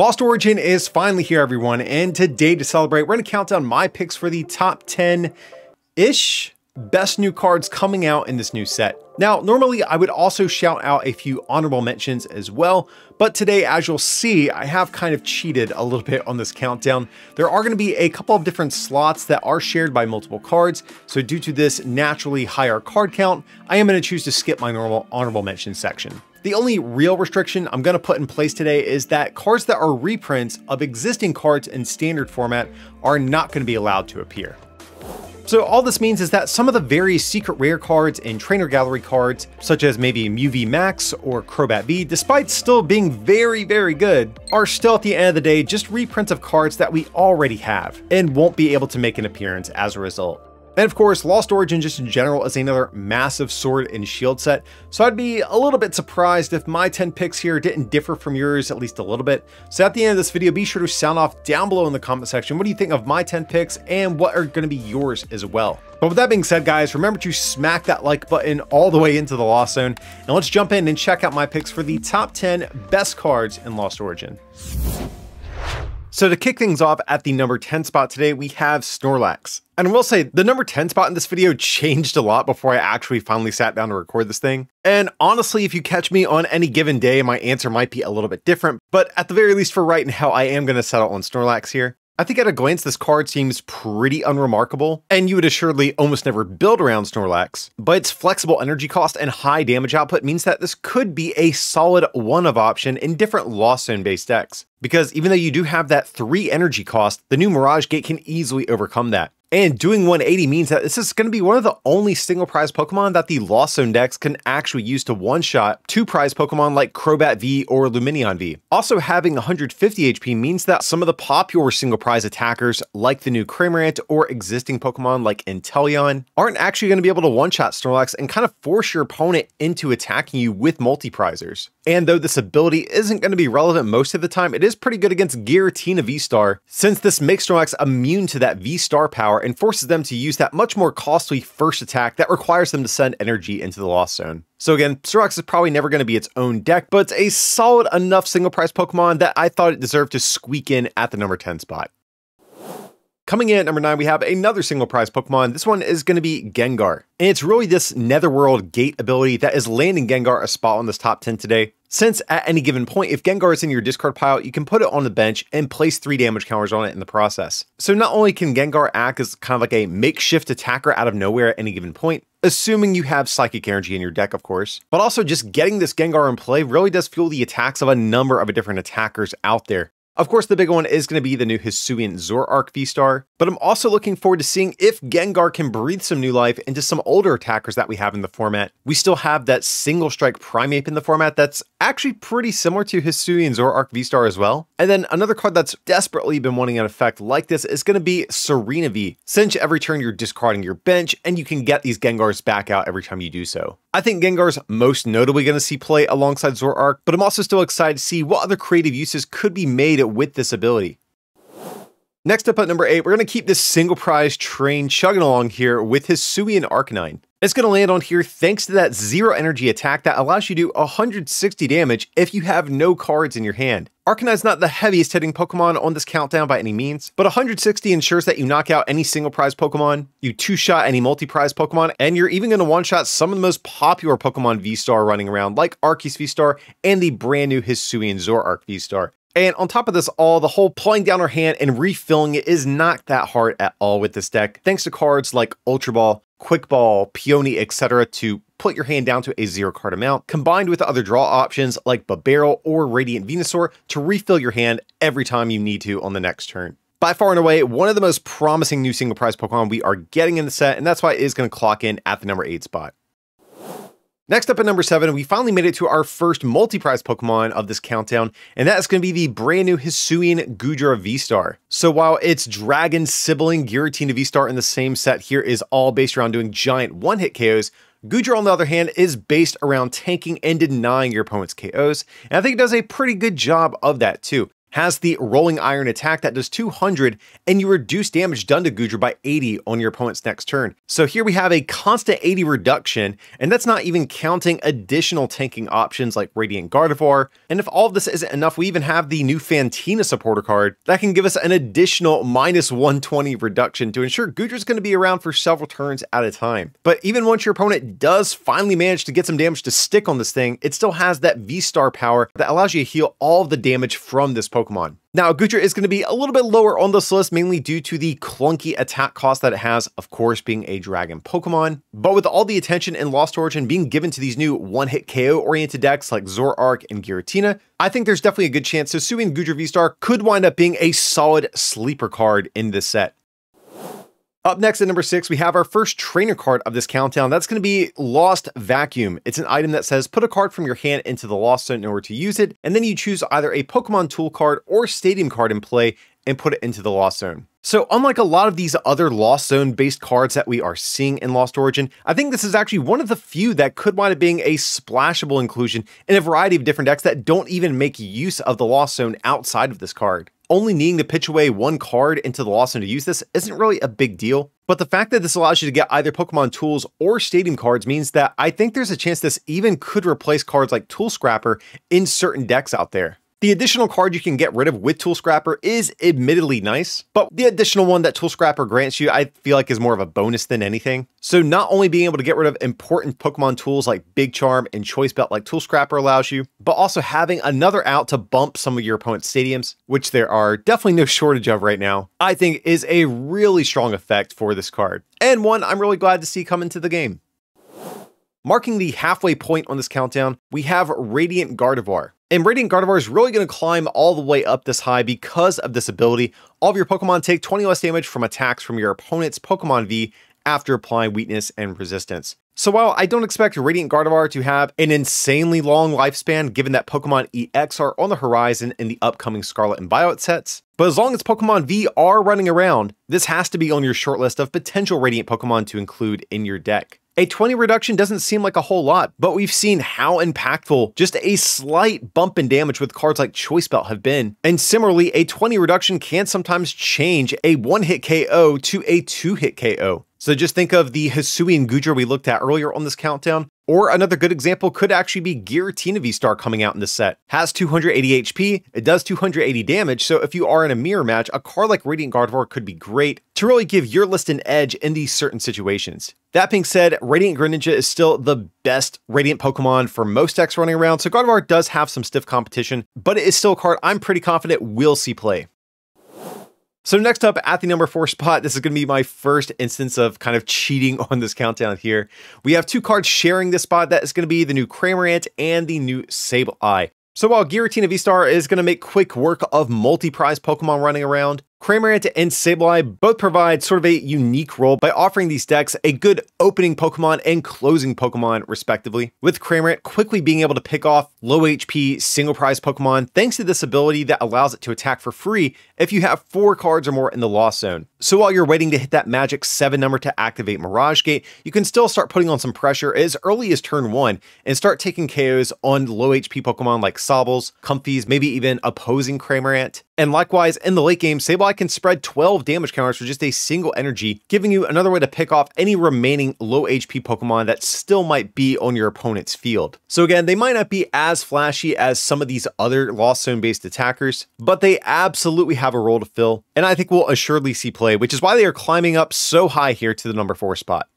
Lost Origin is finally here, everyone, and today to celebrate, we're going to count down my picks for the top 10-ish best new cards coming out in this new set. Now, normally I would also shout out a few honorable mentions as well, but today, as you'll see, I have kind of cheated a little bit on this countdown. There are going to be a couple of different slots that are shared by multiple cards, so due to this naturally higher card count, I am going to choose to skip my normal honorable mention section. The only real restriction I'm going to put in place today is that cards that are reprints of existing cards in standard format are not going to be allowed to appear. So all this means is that some of the very secret rare cards and trainer gallery cards, such as maybe Mew V Max or Crobat V, despite still being very good, are still at the end of the day just reprints of cards that we already have and won't be able to make an appearance as a result. And of course, Lost Origin just in general is another massive sword and shield set, so I'd be a little bit surprised if my 10 picks here didn't differ from yours at least a little bit. So at the end of this video, be sure to sound off down below in the comment section. What do you think of my 10 picks and what are going to be yours as well? But with that being said, guys, remember to smack that like button all the way into the Lost Zone, and let's jump in and check out my picks for the top 10 best cards in Lost Origin. So to kick things off at the number 10 spot today, we have Snorlax. And I will say, the number 10 spot in this video changed a lot before I actually finally sat down to record this thing. And honestly, if you catch me on any given day, my answer might be a little bit different, but at the very least for right now, I am going to settle on Snorlax here. I think at a glance, this card seems pretty unremarkable, and you would assuredly almost never build around Snorlax, but its flexible energy cost and high damage output means that this could be a solid one-of option in different Lost Zone-based decks. Because even though you do have that 3 energy cost, the new Mirage Gate can easily overcome that. And doing 180 means that this is going to be one of the only single prize Pokemon that the Lost Zone decks can actually use to one-shot 2 prize Pokemon like Crobat V or Lumineon V. Also, having 150 HP means that some of the popular single prize attackers like the new Cramorant or existing Pokemon like Inteleon aren't actually going to be able to one-shot Snorlax and kind of force your opponent into attacking you with multi-prizers. And though this ability isn't going to be relevant most of the time, it is pretty good against Giratina VSTAR, since this makes Snorlax immune to that VSTAR power and forces them to use that much more costly first attack that requires them to send energy into the Lost Zone. So again, Snorlax is probably never going to be its own deck, but it's a solid enough single prize Pokemon that I thought it deserved to squeak in at the number 10 spot. Coming in at number 9, we have another single prize Pokemon. This one is going to be Gengar. And it's really this Netherworld Gate ability that is landing Gengar a spot on this top 10 today. Since at any given point, if Gengar is in your discard pile, you can put it on the bench and place 3 damage counters on it in the process. So not only can Gengar act as kind of like a makeshift attacker out of nowhere at any given point, assuming you have Psychic Energy in your deck, of course, but also just getting this Gengar in play really does fuel the attacks of a number of different attackers out there. Of course, the big one is going to be the new Hisuian Zoroark VSTAR, but I'm also looking forward to seeing if Gengar can breathe some new life into some older attackers that we have in the format. We still have that single strike Primeape in the format that's actually pretty similar to Hisuian Zoroark VSTAR as well. And then another card that's desperately been wanting an effect like this is going to be Serena V. Since every turn you're discarding your bench and you can get these Gengars back out every time you do so. I think Gengar's most notably going to see play alongside Zoroark, but I'm also still excited to see what other creative uses could be made with this ability. Next up at number 8, we're going to keep this single prize train chugging along here with Hisuian Arcanine. It's going to land on here thanks to that 0 energy attack that allows you to do 160 damage if you have no cards in your hand. Arcanine's not the heaviest hitting Pokemon on this countdown by any means, but 160 ensures that you knock out any single prize Pokemon, you 2-shot any multi-prize Pokemon, and you're even going to one-shot some of the most popular Pokemon VSTAR running around like Arceus VSTAR and the brand new Hisuian Zoroark VSTAR. And on top of this all, the whole pulling down our hand and refilling it is not that hard at all with this deck, thanks to cards like Ultra Ball, Quick Ball, Peony, etc. to put your hand down to a 0 card amount, combined with other draw options like Burrell or Radiant Venusaur to refill your hand every time you need to on the next turn. By far and away, one of the most promising new single prize Pokemon we are getting in the set, and that's why it is going to clock in at the number 8 spot. Next up at number 7, we finally made it to our first multi-prize Pokemon of this countdown, and that is going to be the brand new Hisuian Goodra VSTAR. So while its dragon sibling Giratina VSTAR in the same set here is all based around doing giant one-hit KOs, Goodra, on the other hand, is based around tanking and denying your opponent's KOs, and I think it does a pretty good job of that too. has the Rolling Iron attack that does 200, and you reduce damage done to Goodra by 80 on your opponent's next turn. So here we have a constant 80 reduction, and that's not even counting additional tanking options like Radiant Gardevoir. And if all of this isn't enough, we even have the new Fantina supporter card that can give us an additional minus 120 reduction to ensure Goodra's going to be around for several turns at a time. But even once your opponent does finally manage to get some damage to stick on this thing, it still has that V-Star power that allows you to heal all of the damage from this Pokemon. Now, Goodra is going to be a little bit lower on this list, mainly due to the clunky attack cost that it has, of course, being a Dragon Pokemon. But with all the attention in Lost Origin being given to these new one-hit KO-oriented decks like Zoroark and Giratina, I think there's definitely a good chance Hisuian Goodra V-Star could wind up being a solid sleeper card in this set. Up next at number 6, we have our first trainer card of this countdown. That's going to be Lost Vacuum. It's an item that says put a card from your hand into the Lost Zone in order to use it, and then you choose either a Pokemon Tool card or Stadium card in play and put it into the Lost Zone. So unlike a lot of these other Lost Zone based cards that we are seeing in Lost Origin, I think this is actually one of the few that could wind up being a splashable inclusion in a variety of different decks that don't even make use of the Lost Zone outside of this card. Only needing to pitch away one card into the Lost Zone to use this isn't really a big deal. But the fact that this allows you to get either Pokemon Tools or Stadium cards means that I think there's a chance this even could replace cards like Tool Scrapper in certain decks out there. The additional card you can get rid of with Tool Scrapper is admittedly nice, but the additional one that Tool Scrapper grants you, I feel like is more of a bonus than anything. So not only being able to get rid of important Pokemon tools like Big Charm and Choice Belt like Tool Scrapper allows you, but also having another out to bump some of your opponent's stadiums, which there are definitely no shortage of right now, I think is a really strong effect for this card, and one I'm really glad to see come into the game. Marking the halfway point on this countdown, we have Radiant Gardevoir. And Radiant Gardevoir is really going to climb all the way up this high because of this ability. All of your Pokemon take 20 less damage from attacks from your opponent's Pokemon V after applying weakness and resistance. So while I don't expect Radiant Gardevoir to have an insanely long lifespan, given that Pokemon EX are on the horizon in the upcoming Scarlet and Violet sets, but as long as Pokemon V are running around, this has to be on your short list of potential Radiant Pokemon to include in your deck. A 20 reduction doesn't seem like a whole lot, but we've seen how impactful just a slight bump in damage with cards like Choice Belt have been. And similarly, a 20 reduction can sometimes change a one-hit KO to a two-hit KO. So just think of the Hisuian Goodra we looked at earlier on this countdown. Or another good example could actually be Giratina V-Star coming out in this set. Has 280 HP, it does 280 damage, so if you are in a mirror match, a card like Radiant Gardevoir could be great to really give your list an edge in these certain situations. That being said, Radiant Greninja is still the best Radiant Pokemon for most decks running around, so Gardevoir does have some stiff competition, but it is still a card I'm pretty confident will see play. So next up at the number 4 spot, this is going to be my first instance of kind of cheating on this countdown here. We have two cards sharing this spot. That is going to be the new Cramorant and the new Sableye. So while Giratina V-Star is going to make quick work of multi-prize Pokemon running around, Cramorant and Sableye both provide sort of a unique role by offering these decks a good opening Pokemon and closing Pokemon respectively, with Cramorant quickly being able to pick off low HP single prize Pokemon thanks to this ability that allows it to attack for free if you have 4 cards or more in the Lost Zone. So while you're waiting to hit that magic 7 number to activate Mirage Gate, you can still start putting on some pressure as early as turn 1 and start taking KOs on low HP Pokemon like Sobbles, Comfies, maybe even opposing Cramorant. And likewise, in the late game, Sableye can spread 12 damage counters for just a single energy, giving you another way to pick off any remaining low HP Pokemon that still might be on your opponent's field. So again, they might not be as flashy as some of these other Lost Zone based attackers, but they absolutely have a role to fill, and I think we'll assuredly see play, which is why they are climbing up so high here to the number 4 spot.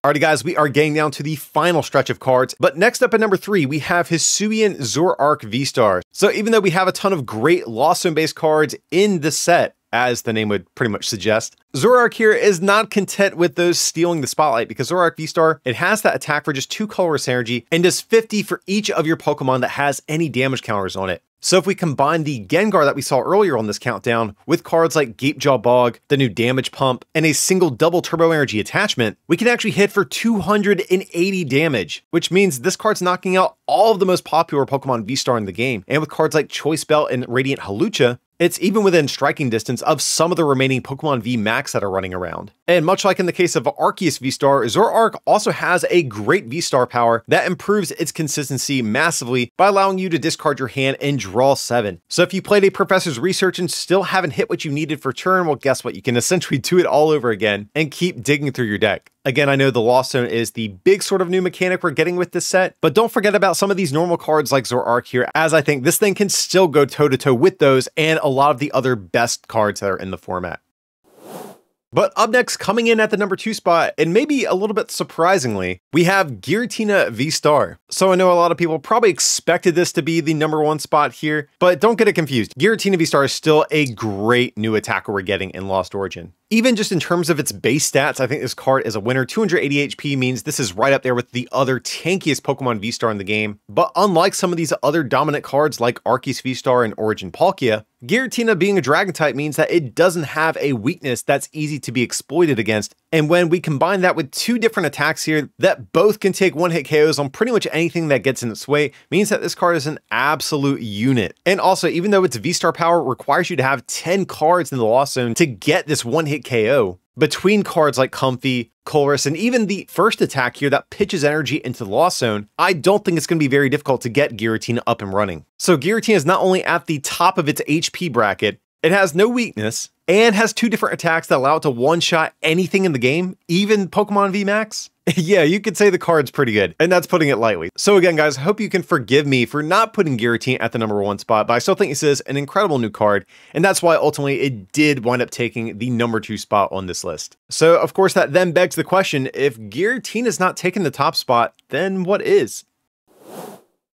Alrighty guys, we are getting down to the final stretch of cards, but next up at number 3, we have Hisuian Zoroark V-Star. So even though we have a ton of great Lost Zone based cards in the set, as the name would pretty much suggest, Zoroark here is not content with those stealing the spotlight, because Zoroark V-Star, it has that attack for just 2 colorless energy and does 50 for each of your Pokemon that has any damage counters on it. So if we combine the Gengar that we saw earlier on this countdown with cards like Gapejaw Bog, the new Damage Pump, and a single double Turbo Energy attachment, we can actually hit for 280 damage, which means this card's knocking out all of the most popular Pokemon V-Star in the game. And with cards like Choice Belt and Radiant Hawlucha, It's even within striking distance of some of the remaining Pokemon V Max that are running around. And much like in the case of Arceus VSTAR, Zoroark also has a great VSTAR power that improves its consistency massively by allowing you to discard your hand and draw 7. So if you played a Professor's Research and still haven't hit what you needed for turn, well, guess what? You can essentially do it all over again and keep digging through your deck. Again, I know the Lost Zone is the big sort of new mechanic we're getting with this set, but don't forget about some of these normal cards like Zoroark here, as I think this thing can still go toe-to-toe with those and a lot of the other best cards that are in the format. But up next, coming in at the number 2 spot, and maybe a little bit surprisingly, we have Giratina VSTAR. So I know a lot of people probably expected this to be the number 1 spot here, but don't get it confused. Giratina VSTAR is still a great new attacker we're getting in Lost Origin. Even just in terms of its base stats, I think this card is a winner. 280 HP means this is right up there with the other tankiest Pokemon VSTAR in the game. But unlike some of these other dominant cards like Arceus VSTAR and Origin Palkia, Giratina being a dragon type means that it doesn't have a weakness that's easy to be exploited against. And when we combine that with 2 different attacks here that both can take one-hit KOs on pretty much anything that gets in its way, means that this card is an absolute unit. And also, even though its VSTAR power requires you to have 10 cards in the Lost Zone to get this one-hit KO, between cards like Comfey, Colress, and even the first attack here that pitches energy into the Lost Zone, I don't think it's going to be very difficult to get Giratina up and running. So Giratina is not only at the top of its HP bracket, it has no weakness, and has 2 different attacks that allow it to one-shot anything in the game, even Pokemon V Max. Yeah, you could say the card's pretty good, and that's putting it lightly. So again, guys, I hope you can forgive me for not putting Giratina at the number 1 spot, but I still think this is an incredible new card, and that's why ultimately it did wind up taking the number 2 spot on this list. So of course, that then begs the question, if Giratina is not taking the top spot, then what is?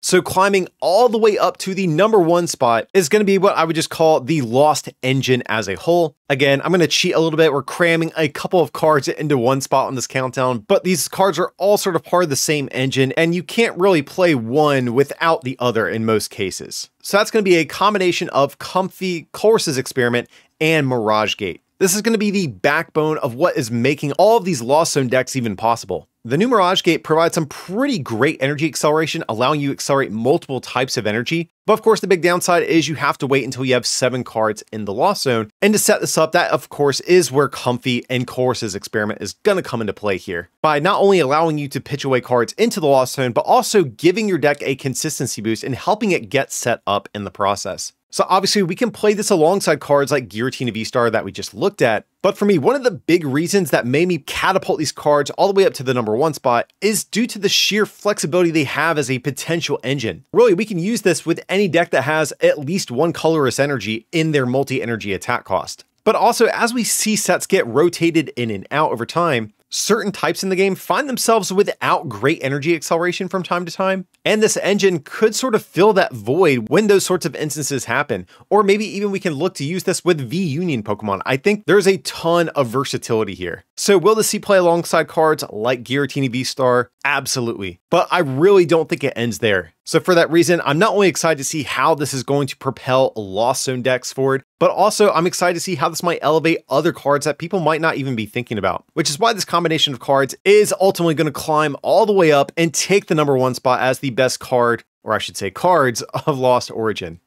So climbing all the way up to the number 1 spot is going to be what I would just call the Lost Engine as a whole. Again, I'm going to cheat a little bit. We're cramming a couple of cards into one spot on this countdown, but these cards are all sort of part of the same engine, and you can't really play one without the other in most cases. So that's going to be a combination of Comfey, Colress's Experiment, and Mirage Gate. This is going to be the backbone of what is making all of these Lost Zone decks even possible. The new Mirage Gate provides some pretty great energy acceleration, allowing you to accelerate multiple types of energy. But of course, the big downside is you have to wait until you have 7 cards in the Lost Zone. And to set this up, that of course is where Comfey and Colress's Experiment is going to come into play here, by not only allowing you to pitch away cards into the Lost Zone, but also giving your deck a consistency boost and helping it get set up in the process. So obviously we can play this alongside cards like Giratina VSTAR that we just looked at, but for me, one of the big reasons that made me catapult these cards all the way up to the number 1 spot is due to the sheer flexibility they have as a potential engine. Really, we can use this with any deck that has at least 1 colorless energy in their multi-energy attack cost. But also, as we see sets get rotated in and out over time, certain types in the game find themselves without great energy acceleration from time to time, and this engine could sort of fill that void when those sorts of instances happen. Or maybe even we can look to use this with V-Union Pokemon. I think there's a ton of versatility here. So will this see play alongside cards like Giratina VSTAR? Absolutely. But I really don't think it ends there. So for that reason, I'm not only excited to see how this is going to propel Lost Zone decks forward, but also I'm excited to see how this might elevate other cards that people might not even be thinking about, which is why this combination of cards is ultimately going to climb all the way up and take the number 1 spot as the best card, or I should say cards, of Lost Origin.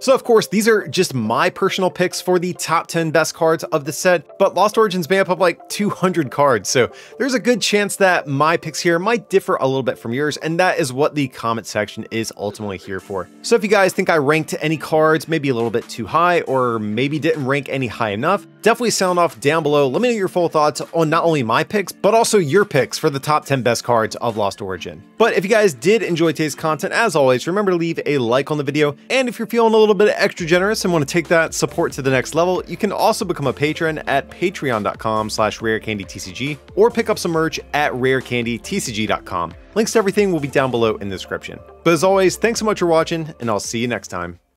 So of course, these are just my personal picks for the top 10 best cards of the set, but Lost Origin's made up of like 200 cards, so there's a good chance that my picks here might differ a little bit from yours, and that is what the comment section is ultimately here for. So if you guys think I ranked any cards maybe a little bit too high, or maybe didn't rank any high enough, definitely sound off down below. Let me know your full thoughts on not only my picks, but also your picks for the top 10 best cards of Lost Origin. But if you guys did enjoy today's content, as always, remember to leave a like on the video, and if you're feeling a little bit extra generous and want to take that support to the next level, you can also become a patron at patreon.com/rarecandytcg or pick up some merch at rarecandytcg.com. Links to everything will be down below in the description. But as always, thanks so much for watching, and I'll see you next time.